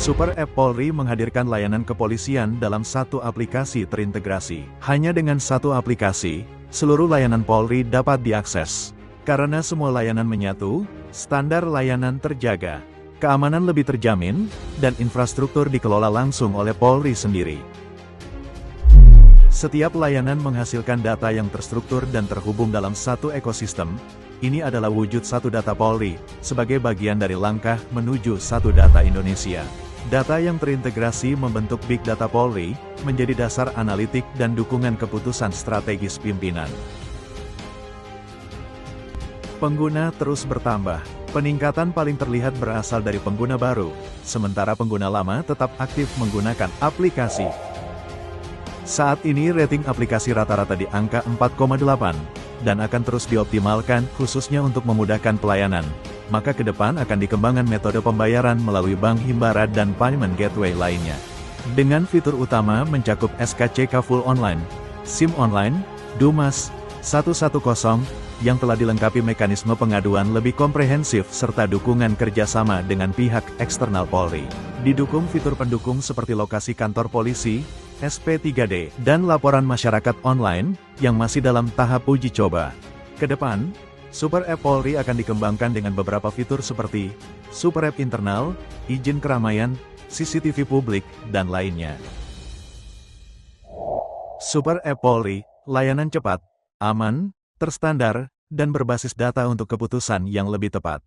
Super App Polri menghadirkan layanan kepolisian dalam satu aplikasi terintegrasi. Hanya dengan satu aplikasi, seluruh layanan Polri dapat diakses. Karena semua layanan menyatu, standar layanan terjaga, keamanan lebih terjamin, dan infrastruktur dikelola langsung oleh Polri sendiri. Setiap layanan menghasilkan data yang terstruktur dan terhubung dalam satu ekosistem. Ini adalah wujud satu data Polri, sebagai bagian dari langkah menuju satu data Indonesia. Data yang terintegrasi membentuk Big Data Polri, menjadi dasar analitik dan dukungan keputusan strategis pimpinan. Pengguna terus bertambah. Peningkatan paling terlihat berasal dari pengguna baru, sementara pengguna lama tetap aktif menggunakan aplikasi. Saat ini rating aplikasi rata-rata di angka 4,8, dan akan terus dioptimalkan khususnya untuk memudahkan pelayanan. Maka ke depan akan dikembangkan metode pembayaran melalui bank himbara dan payment gateway lainnya. Dengan fitur utama mencakup SKCK Full Online, SIM Online, Dumas 110, yang telah dilengkapi mekanisme pengaduan lebih komprehensif serta dukungan kerjasama dengan pihak eksternal Polri. Didukung fitur pendukung seperti lokasi kantor polisi, SP3D, dan laporan masyarakat online, yang masih dalam tahap uji coba. Ke depan, Super App Polri akan dikembangkan dengan beberapa fitur seperti Super App internal, izin keramaian, CCTV publik, dan lainnya. Super App Polri, layanan cepat, aman, terstandar, dan berbasis data untuk keputusan yang lebih tepat.